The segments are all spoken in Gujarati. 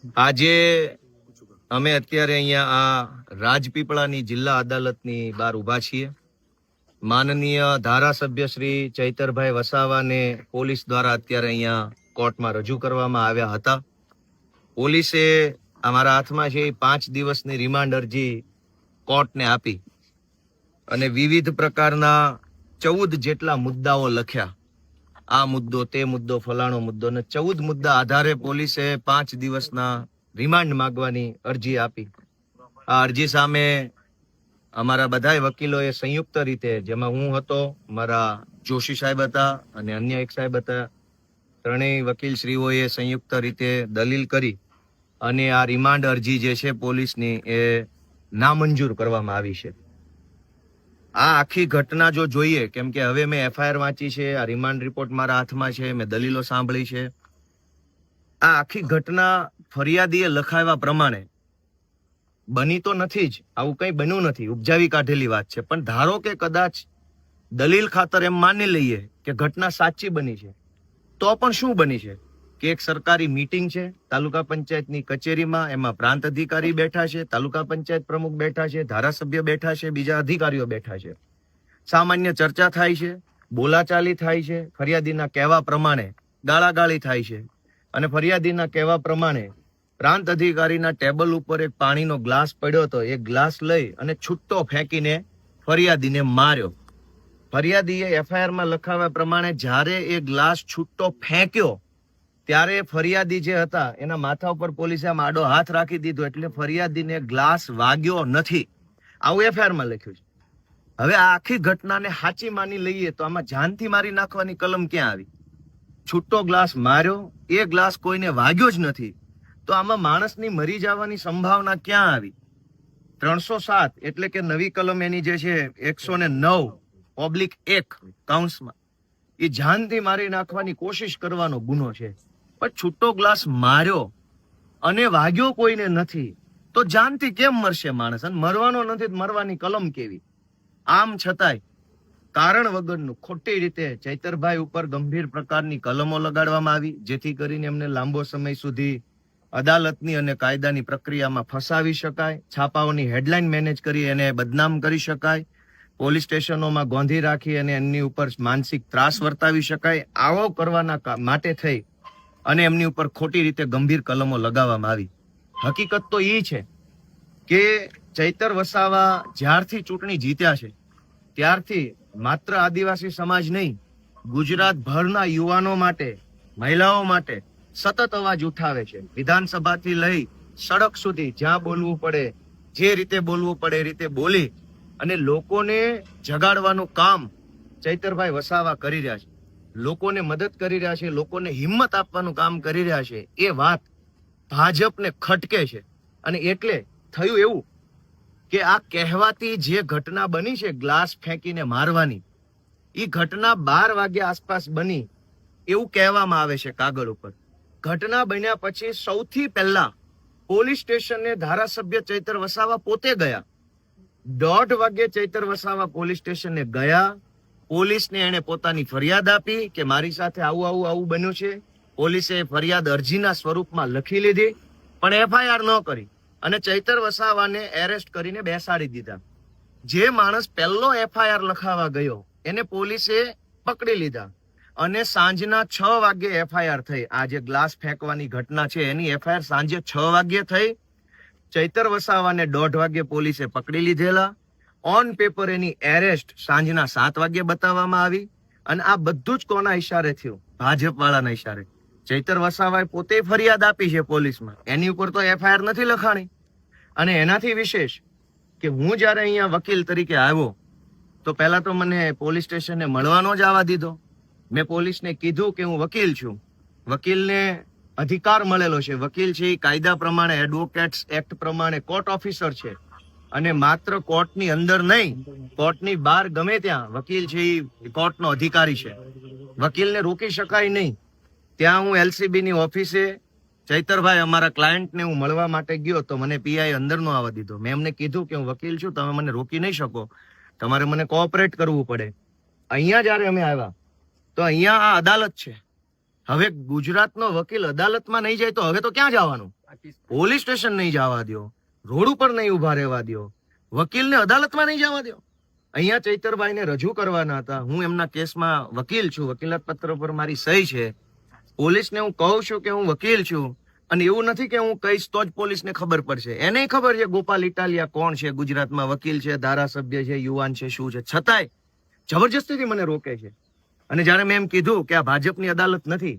આજે અમે અત્યારે અહીંયા આ રાજપીપળાની જિલ્લા અદાલતની બહાર ઊભા છીએ. માનનીય ધારાસભ્ય શ્રી ચૈતરભાઈ વસાવાને પોલીસ દ્વારા અત્યારે અહીંયા કોર્ટમાં રજૂ કરવામાં આવ્યા હતા. પોલીસે અમારા હાથમાં છે 5 દિવસની રિમાન્ડ અરજી કોર્ટને આપી અને વિવિધ પ્રકારના 14 જેટલા મુદ્દાઓ લખ્યા. આ મુદ્દો, તે મુદ્દો, ફલાણો મુદ્દો, ને 14 મુદ્દા આધારે પોલીસે 5 દિવસના રિમાન્ડ માંગવાની અરજી આપી. આ અરજી સામે અમારા બધા વકીલોએ સંયુક્ત રીતે, જેમાં હું હતો, મારા જોશી સાહેબ હતા અને અન્ય એક સાહેબ હતા, ત્રણેય વકીલશ્રીઓએ સંયુક્ત રીતે દલીલ કરી અને આ રિમાન્ડ અરજી જે છે પોલીસની એ નામંજૂર કરવામાં આવી છે. આ આખી ઘટના જો જોઈએ, કેમ કે હવે મેં એફઆઈઆર વાંચી છે, આ રિમાન્ડ રિપોર્ટ મારા હાથમાં છે, મેં દલીલો સાંભળી છે. આ આખી ઘટના ફરિયાદીએ લખાવ્યા પ્રમાણે બની તો નથી જ, આવું કંઈ બન્યું નથી, ઉપજાવી કાઢેલી વાત છે. પણ ધારો કે કદાચ દલીલ ખાતર એમ માની લઈએ કે ઘટના સાચી બની છે, તો પણ શું બની છે કે એક સરકારી મીટિંગ છે તાલુકા પંચાયતની કચેરીમાં, એમાં પ્રાંત અધિકારી બેઠા છે, તાલુકા પંચાયત પ્રમુખ બેઠા છે, ધારાસભ્ય બેઠા છે, બીજા અધિકારીઓ બેઠા છે. સામાન્ય ચર્ચા થાય છે, બોલાચાલી થાય છે, ફરિયાદીના કહેવા પ્રમાણે ગાળાગાળી થાય છે અને ફરિયાદીના કહેવા પ્રમાણે પ્રાંત અધિકારીના ટેબલ ઉપર એક પાણીનો ગ્લાસ પડ્યો હતો, એ ગ્લાસ લઈ અને છૂટ્ટો ફેંકીને ફરિયાદીને માર્યો. ફરિયાદીએ એફઆઈઆરમાં લખાવ્યા પ્રમાણે જ્યારે એ ગ્લાસ છૂટ્ટો ફેંક્યો ત્યારે ફરિયાદી જે હતા એના માથા ઉપર પોલીસે આમ આડો હાથ રાખી દીધો, એટલે ફરિયાદીને ગ્લાસ વાગ્યો નથી, આવું એફઆઈઆરમાં લખ્યું છે. હવે આ આખી ઘટનાને સાચી માની લઈએ તો આમાં જાનથી મારી નાખવાની કલમ ક્યાં આવી? છૂટ્ટો ગ્લાસ માર્યો, એ ગ્લાસ કોઈને વાગ્યો જ નથી, તો આમાં માણસની મરી જવાની સંભાવના ક્યાં આવી? 307 એટલે કે નવી કલમ એની જે છે 109/1 કાઉન્સમાં, એ જાનથી મારી નાખવાની કોશિશ કરવાનો ગુનો છે. પણ છૂટો ગ્લાસ માર્યો અને વાગ્યો કોઈને નથી, તો જાનથી કેમ મરશે માણસ? અને મરવાનો નથી, મરવાની કલમ કેવી? આમ છતાંય કારણ વગરનું ખોટી રીતે ચૈતરભાઈ ઉપર ગંભીર પ્રકારની કલમો લગાડવામાં આવી, જેથી કરીને એમને લાંબો સમય સુધી અદાલતની અને કાયદાની પ્રક્રિયામાં ફસાવી શકાય, છાપાઓની હેડલાઇન મેનેજ કરી એને બદનામ કરી શકાય, પોલીસ સ્ટેશનોમાં ગોંધી રાખી અને એમની ઉપર માનસિક ત્રાસ વર્તાવી શકાય. આવો કરવાના માટે થઈ અને એમની ઉપર ખોટી રીતે ગંભીર કલમો લગાવવામાં આવી. હકીકત તો એ છે કે ચૈતર વસાવા જ્યારથી ચૂંટણી જીત્યા છે ત્યારથી માત્ર આદિવાસી સમાજ નહીં, ગુજરાતભરના યુવાનો માટે, મહિલાઓ માટે સતત અવાજ ઉઠાવે છે. વિધાનસભાથી લઈ સડક સુધી જ્યાં બોલવું પડે, જે રીતે બોલવું પડે એ રીતે બોલી અને લોકોને જગાડવાનું કામ ચૈતરભાઈ વસાવા કરી રહ્યા છે, લોકોને મદદ કરી રહ્યા છે, લોકોને હિંમત આપવાનું કામ કરી રહ્યા છે. એ વાત ભાજપને ખટકે છે અને એટલે થયું એવું કે આ કહેવાતી જે ઘટના બની છે ગ્લાસ ફેંકીને મારવાની, એ ઘટના 12 વાગ્યા આસપાસ બની એવું કહેવામાં આવે છે કાગળ ઉપર. ઘટના બન્યા પછી સૌથી પહેલા પોલીસ સ્ટેશને ધારાસભ્ય ચૈતર વસાવા પોતે ગયા. 1:30 વાગે ચૈતર વસાવા પોલીસ સ્ટેશને ગયા. પોલીસને એને પોતાની ફરિયાદ આપી કે મારી સાથે આવું બન્યું છે. પોલીસે ફરિયાદ અરજીના સ્વરૂપમાં લખી લીધી, પણ એફઆઈઆર ન કરી અને ચૈતર વસાવાને એરેસ્ટ કરીને બેસાડી દીધા. જે માણસ પહેલો એફઆઈઆર લખાવા ગયો એને પોલીસે પકડી લીધા અને સાંજના 6 વાગ્યે એફઆઈઆર થઈ. આ જે ગ્લાસ ફેંકવાની ઘટના છે એની એફઆઈઆર સાંજે 6 વાગ્યે થઈ. ચૈતર વસાવાને 1:30 વાગ્યે પોલીસે પકડી લીધેલા. ઓન પેપર એની એરેસ્ટ સાંજના 7 વાગ્યે બતાવવામાં આવી. અને આ બધું જ કોના ઈશારે થયું? ભાજપ વાળાના ઈશારે. ચૈતર વસાવાએ પોતે ફરિયાદ આપી છે પોલીસમાં, એની ઉપર તો એફઆઈઆર નથી લખાણી. અને એનાથી વિશેષ કે હું જયારે અહીંયા વકીલ તરીકે આવ્યો તો પહેલા તો મને પોલીસ સ્ટેશને મળવાનો જ આવવા દીધો. મેં પોલીસને કીધું કે હું વકીલ છું, વકીલને અધિકાર મળેલો છે, વકીલ છે એ કાયદા પ્રમાણે, એડવોકેટ્સ એક્ટ પ્રમાણે કોર્ટ ઓફિસર છે અને માત્ર કોર્ટની અંદર નહીં, કોર્ટની બહાર ગમે ત્યાં વકીલ છે એ કોર્ટનો અધિકારી છે. વકીલને રોકી શકાય નહીં. ત્યાં હું એલસીબીની ઓફિસે ચૈતરભાઈ અમારા ક્લાયન્ટને હું મળવા માટે ગયો તો મને પીઆઈ અંદર નો આવવા દીધો. મેં એમને કીધું કે હું વકીલ છું, તમે મને રોકી નહીં શકો, તમારે મને કોઓપરેટ કરવું પડે. અહીંયા જયારે અમે આવ્યા તો અહીંયા આ અદાલત છે. હવે ગુજરાતનો વકીલ અદાલતમાં નહીં જાય તો હવે તો ક્યાં જવાનું? પોલીસ સ્ટેશન નહીં જવા દો, રોડ ઉપર નહીં ઉભા રહેવા દો, વકીલને અદાલતમાં નહીં જવા દો. અહીંયા ચૈતરભાઈને રજૂ કરવાના હતા. હું એમના કેસમાં વકીલ છું, વકીલાત પત્ર પર મારી સહી છે. પોલીસને હું કહું છું કે હું વકીલ છું, અને એવું નથી કે હું કહીશ તો જ પોલીસને ખબર પડશે. એને ખબર છે ગોપાલ ઇટાલિયા કોણ છે, ગુજરાતમાં વકીલ છે, ધારાસભ્ય છે, યુવાન છે, શું છે, છતાંય જબરજસ્તીથી મને રોકે છે. અને જયારે મેં એમ કીધું કે આ ભાજપની અદાલત નથી,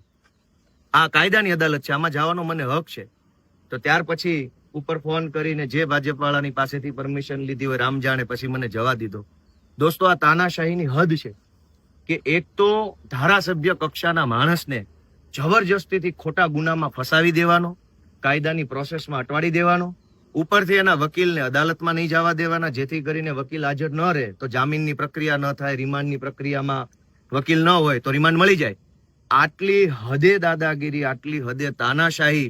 આ કાયદાની અદાલત છે, આમાં જવાનો મને હક છે, તો ત્યાર પછી ઉપર ફોન કરીને જે ભાજપ વાળાની પાસેથી પરમિશન લીધી હોય રામ જાણે, પછી મને જવા દીધો. દોસ્તો, આ તાનાશાહીની હદ છે કે એક તો ધારાસભ્ય કક્ષાના માણસને જબરજસ્તીથી ખોટા ગુનામાં ફસાવી દેવાનો, કાયદાની પ્રોસેસમાં અટવાડી દેવાનો, ઉપરથી એના વકીલને અદાલતમાં નહીં જવા દેવાના, જેથી કરીને વકીલ હાજર ન રહે તો જામીનની પ્રક્રિયા ન થાય, રિમાન્ડની પ્રક્રિયામાં વકીલ ન હોય તો રિમાન્ડ મળી જાય. આટલી હદે દાદાગીરી, આટલી હદે તાનાશાહી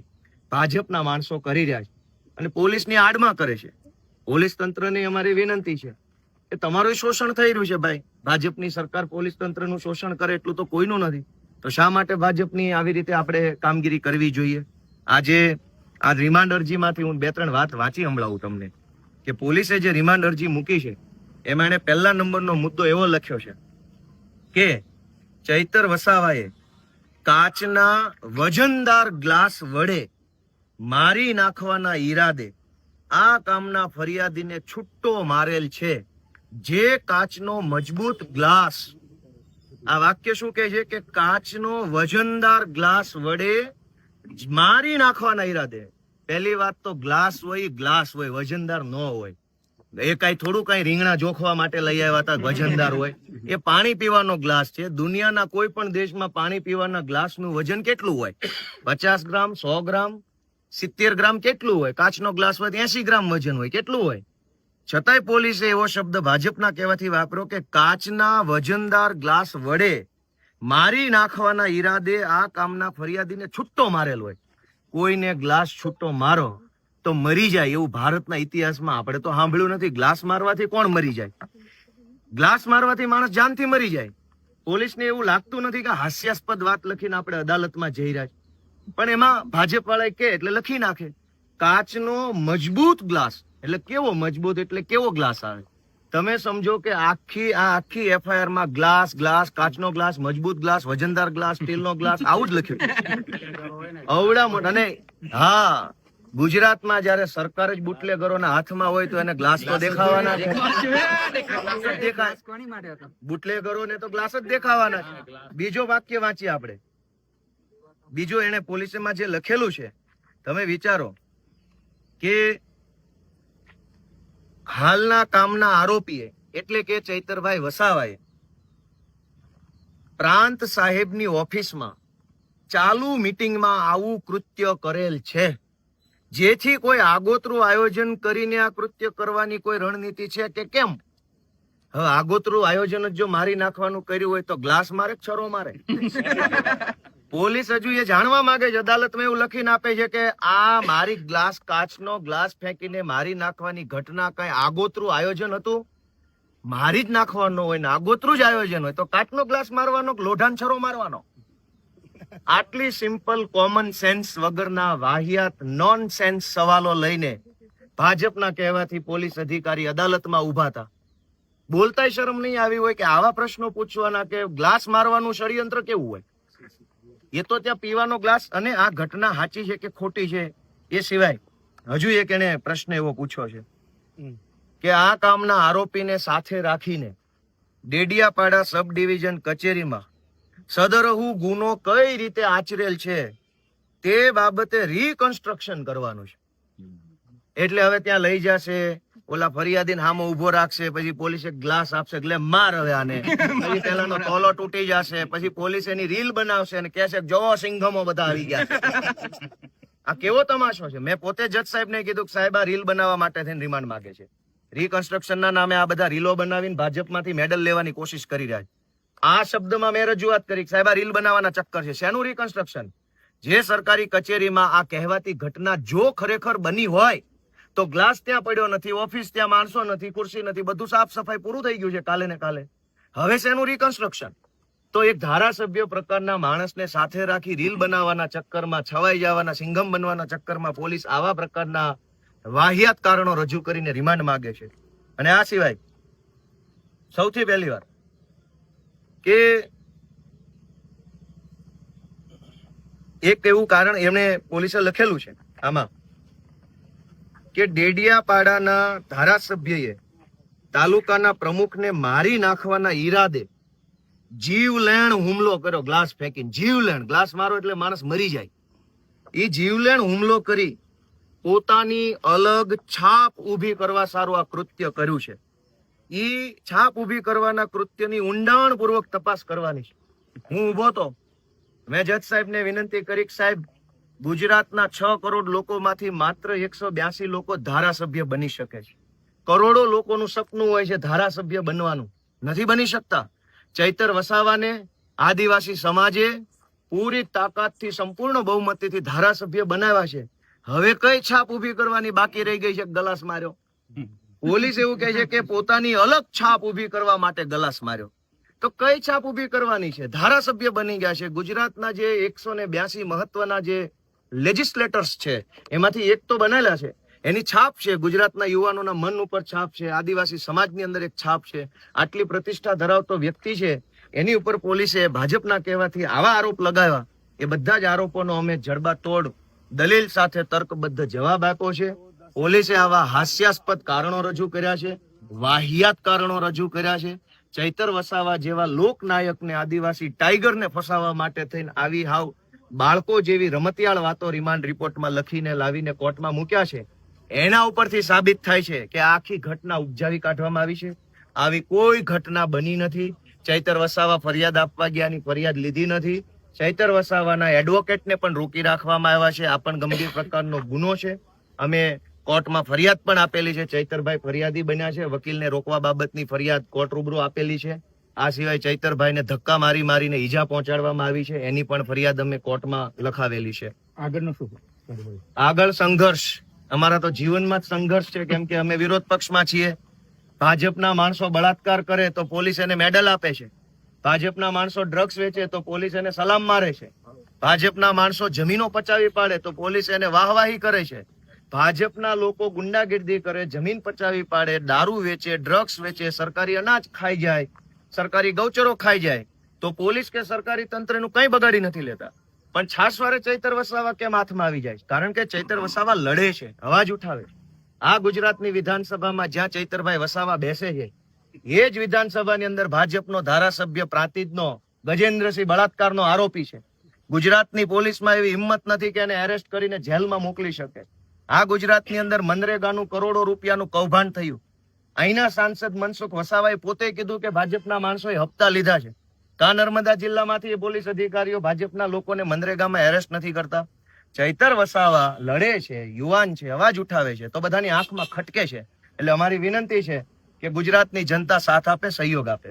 ભાજપના માણસો કરી રહ્યા છે અને પોલીસની આડમાં કરે છે. પોલીસ તંત્રને અમારી વિનંતી છે કે તમારું શોષણ થઈ રહ્યું છે ભાઈ. ભાજપની સરકાર પોલીસ તંત્રનું શોષણ કરે એટલું તો કોઈનું નથી, તો શા માટે ભાજપની આવી રીતે આપણે કામગીરી કરવી જોઈએ? આજે આ રિમાન્ડ અરજીમાંથી હું 2-3 વાત વાંચી સંભળાવું તમને કે પોલીસે જે રિમાન્ડ અરજી મૂકી છે એમાં એને પહેલા નંબરનો મુદ્દો એવો લખ્યો છે કે ચૈતર વસાવાએ કાચના વજનદાર ગ્લાસ વડે મારી નાખવાના ઈરાદે આ કામના ફરિયાદીને છૂટ્ટો મારેલ છે. જે કાચનો મજબૂત ગ્લાસ, આ વાક્ય શું કહે છે કે કાચનો વજનદાર ગ્લાસ વડે મારી નાખવાના ઈરાદે. પહેલી વાત તો ગ્લાસ હોય, ગ્લાસ હોય, વજનદાર ન હોય. એ કઈ થોડું કઈ રીંગણા જોખવા માટે લઈ આવ્યા હતા વજનદાર હોય? એ પાણી પીવાનો ગ્લાસ છે. દુનિયાના કોઈ પણ દેશમાં પાણી પીવાના ગ્લાસનું વજન કેટલું હોય? 50 ગ્રામ, 100 ગ્રામ, 70 ગ્રામ કેટલું હોય? કાચનો ગ્લાસ હોય 80 ગ્રામ વજન હોય. કેટલું હોય? છતાંય પોલીસે એવો શબ્દ ભાજપના કહેવાથી વાપર્યો કે કાચના વજનદાર ગ્લાસ વડે મારી નાખવાના ઈરાદે આ કામના ફરિયાદીને છૂટ્ટો મારેલ હોય. કોઈને ગ્લાસ છૂટ્ટો મારો તો મરી જાય એવું ભારતના ઇતિહાસમાં આપણે તો સાંભળ્યું નથી. ગ્લાસ મારવાથી કોણ મરી જાય? ગ્લાસ મારવાથી માણસ જાનથી મરી જાય. પોલીસને એવું લાગતું નથી કે હાસ્યાસ્પદ વાત લખીને આપણે અદાલતમાં જઈ રહ્યા છે, પણ એમાં ભાજપ વાળા કે એટલે લખી નાખે કાચનો મજબૂત ગ્લાસ. એટલે કેવો મજબૂત, એટલે કેવો ગ્લાસ આવે? તમે સમજો કે આખી એફઆઈઆર માં ગ્લાસ, ગ્લાસ, કાચનો ગ્લાસ, મજબૂત ગ્લાસ, વજનદાર ગ્લાસ, સ્ટીલનો ગ્લાસ, આવું જ લખ્યું. અવડા મોટા. અને હા, ગુજરાતમાં જયારે સરકાર જ બુટલેગરોના હાથમાં હોય તો એને ગ્લાસ તો દેખાવાના છે. બુટલેગરોને તો ગ્લાસ જ દેખાવાના છે. બીજો વાક્ય વાંચીએ આપણે. બીજો એને પોલીસમાં જે લખેલું છે તમે વિચારો કે હાલના કામના આરોપીએ એટલે કે ચૈતરભાઈ વસાવાએ પ્રાંત સાહેબની ઓફિસમાં ચાલુ મીટિંગમાં આવું કૃત્ય કરેલ છે. જેથી કોઈ આગોતરું આયોજન કરીને આ કૃત્ય કરવાની કોઈ રણનીતિ છે કે કેમ? હવે આગોતરું આયોજન જ જો મારી નાખવાનું કર્યું હોય તો ગ્લાસ મારે, છરો મારે? પોલીસ હજુ એ જાણવા માંગે છે, અદાલતમાં એવું લખીને આપે છે કે આ મારી ગ્લાસ, કાચનો ગ્લાસ ફેંકીને મારી નાખવાની ઘટના કઈ આગોતરું આયોજન હતું? મારી જ નાખવાનો હોય ને આગોતરું જ આયોજન હોય તો કાચનો ગ્લાસ મારવાનો, લોઢાન છરો મારવાનો? આટલી સિમ્પલ કોમન સેન્સ વગરના વાહિયાત નોન સેન્સ સવાલો લઈને ભાજપના કહેવાથી પોલીસ અધિકારી અદાલતમાં ઉભા હતા. બોલતાય શરમ નહીં આવી હોય કે આવા પ્રશ્નો પૂછવાના કે ગ્લાસ મારવાનું ષડયંત્ર કેવું હોય? એ તો ત્યાં પીવાનો ગ્લાસ. અને આ ઘટના સાચી છે કે ખોટી છે એ સિવાય હજુ એક એને પ્રશ્ન એવો પૂછ્યો છે કે આ કામના આરોપીને સાથે રાખીને ડેડિયાપાડા સબ ડિવિઝન કચેરીમાં સદરહુ ગુનો કઈ રીતે આચરેલ છે તે બાબતે રીકન્સ્ટ્રક્શન કરવાનું છે. એટલે હવે ત્યાં લઈ જશે, ઓલા ફરિયાદીને સામે ઉભો રાખશે, પછી પોલીસે ગ્લાસ આપશે, એટલે માર હવે આને, પછી પેલાનો તોલો તૂટી જશે, પછી પોલીસ એની રીલ બનાવશે અને કહેશે જોવો સિંઘમો બધા આવી ગયા. આ કેવો તમાશો છે? મેં પોતે જજ સાહેબને કીધું કે સાહેબ આ રીલ બનાવવા માટે થઈને રિમાન્ડ માંગે છે. રીકન્સ્ટ્રક્શનના નામે આ બધા રીલો બનાવીને ભાજપમાંથી મેડલ લેવાની કોશિશ કરી રહ્યા છે. આ શબ્દમાં મેં રજૂઆત કરી સાહેબ આ રીલ બનાવવાના ચક્કર છે. શેનું રીકન્સ્ટ્રક્શન? જે સરકારી કચેરીમાં આ કહેવાતી ઘટના જો ખરેખર બની હોય તો ગ્લાસ ત્યાં પડ્યો નથી, ઓફિસ ત્યાં માણસો નથી, ખુરશી નથી, બધું સાફ સફાઈ પૂરું થઈ ગયું છે કાલે ને કાલે. હવે શેનું રીકન્સ્ટ્રક્શન? તો એક ધારાસભ્ય પ્રકારના માણસને સાથે રાખી રીલ બનાવવાના ચક્કરમાં, છવાઈ જવાના સિંઘમ બનવાના ચક્કરમાં પોલીસ આવા પ્રકારના વાહિયાત કારણો રજૂ કરીને રિમાન્ડ માંગે છે. અને આ સિવાય સૌથી પહેલી વાર કે એક એવું કારણ એમણે પોલીસે લખેલું છે આમાં કે ડેડિયાપાડાના ધારાસભ્યએ તાલુકાના પ્રમુખને મારી નાખવાના ઈરાદે જીવલેણ હુમલો કર્યો, ગ્લાસ ફેંકીને. જીવલેણ, ગ્લાસ મારો એટલે માણસ મરી જાય. એ જીવલેણ હુમલો કરી પોતાની અલગ છાપ ઊભી કરવા સારું આ કૃત્ય કર્યું છે. એ છાપ ઊભી કરવાના કૃત્યની ઊંડાણપૂર્વક તપાસ કરવાની છે. હું ઊભો તો મેં જજ સાહેબને વિનંતી કરી, સાહેબ ગુજરાતના 6 કરોડ લોકોમાંથી માત્ર 182 લોકો ધારાસભ્ય બની શકે છે. કરોડો લોકોનું સપનું હોય છે ધારાસભ્ય બનવાનું, નથી બની શકતા. ચૈતર વસાવાને આદિવાસી સમાજે પૂરી તાકાતથી સંપૂર્ણ બહુમતીથી ધારાસભ્ય બનાવ્યા છે. હવે કઈ છાપ ઊભી કરવાની બાકી રહી ગઈ છે? ગલાસ માર્યો. પોલીસ એવું કહે છે કે પોતાની અલગ છાપ ઊભી કરવા માટે ગલાસ માર્યો. તો કઈ છાપ ઊભી કરવાની છે? ધારાસભ્ય બની ગયા છે. ગુજરાતના જે 182 મહત્વના જે લેજિસ્લેટર્સ છે એમાંથી એક તો બનેલા છે, એની છાપ છે. ગુજરાતના યુવાનોના મન ઉપર છાપ છે. આદિવાસી સમાજની અંદર એક છાપ છે. આટલી પ્રતિષ્ઠા ધરાવતો વ્યક્તિ છે, એની ઉપર પોલીસે ભાજપના કહેવાથી આવા આરોપ લગાવ્યા. એ બધા જ આરોપોનો અમે જડબાતોડ દલીલ સાથે તર્કબદ્ધ જવાબ આપ્યો છે. પોલીસે આવા હાસ્યાસ્પદ કારણો રજૂ કર્યા છે, વાહિયાત કારણો રજૂ કર્યા છે. ચૈતર વસાવા જેવા લોકનાયકને, આદિવાસી ટાઈગરને ફસાવવા માટે થઈને આવી હાવ બાળકો જેવી રમતિયાળ વાતો રિમાન્ડ રિપોર્ટમાં લખીને લાવીને કોર્ટમાં મૂક્યા છે. એના ઉપરથી સાબિત થાય છે કે આખી ઘટના ઉપજાવી કાઢવામાં આવી છે. આવી કોઈ ઘટના બની નથી. ચૈતર વસાવા ફરિયાદ આપવા ગયાની ફરિયાદ લીધી નથી. ચૈતર વસાવાના એડવોકેટને પણ રોકી રાખવામાં આવ્યા છે. આ પણ ગંભીર પ્રકારનો ગુનો છે. અમે કોર્ટમાં ફરિયાદ પણ આપેલી છે. ચૈતરભાઈ ફરિયાદી બન્યા છે. વકીલને રોકવા બાબતની ફરિયાદ કોર્ટ રૂબરૂ આપેલી છે. આ સિવાય ચૈતરભાઈને ધક્કા મારીને ઈજા પહોંચાડવામાં આવી છે, એની પણ ફરિયાદ અમે કોર્ટમાં લખાવેલી છે. આગળનો શું? આગળ સંઘર્ષ, અમારા તો જીવનમાં જ સંઘર્ષ છે, કેમ કે અમે વિરોધ પક્ષમાં છીએ. ભાજપના માણસો બળાત્કાર કરે તો પોલીસ એને મેડલ આપે છે. ભાજપના માણસો ડ્રગ્સ વેચે તો પોલીસ એને સલામ મારે છે. ભાજપના માણસો જમીનો પચાવી પાડે તો પોલીસ એને વાહવાહી કરે છે. ભાજપના લોકો ગુંડાગીર્દી કરે, જમીન પચાવી પાડે, દારૂ વેચે, ડ્રગ્સ વેચે, સરકારી અનાજ ખાઈ જાય, સરકારી ગૌચરો ખાઈ જાય તો પોલીસ કે સરકારી તંત્રનું કંઈ બગાડી નથી લેતા. પણ છાસવારે ચૈતર વસાવા કેમ હાથમાં આવી જાય? કારણ કે ચૈતર વસાવા લડે છે, અવાજ ઉઠાવે છે. આ ગુજરાતની વિધાનસભામાં જ્યાં ચૈતરભાઈ વસાવા બેસે છે, એ જ વિધાનસભાની અંદર ભાજપનો ધારાસભ્ય પ્રાંતિજનો ગજેન્દ્રસિંહ બળાત્કારનો આરોપી છે. ગુજરાતની પોલીસમાં એવી હિંમત નથી કે એને એરેસ્ટ કરીને જેલમાં મોકલી શકે. આ ગુજરાતની અંદર મનરેગાનું કરોડો રૂપિયાનું કૌભાંડ થયું. અહીંના સાંસદ મનસુખ વસાવાએ પોતે કીધું કે ભાજપના માણસોએ હપ્તા લીધા છે. કા નર્મદા જિલ્લામાંથી પોલીસ અધિકારીઓ ભાજપના લોકોને મનરેગામાં એરેસ્ટ નથી કરતા. ચૈતર વસાવા લડે છે, યુવાન છે, અવાજ ઉઠાવે છે તો બધાની આંખમાં ખટકે છે. એટલે અમારી વિનંતી છે કે ગુજરાતની જનતા સાથ આપે, સહયોગ આપે.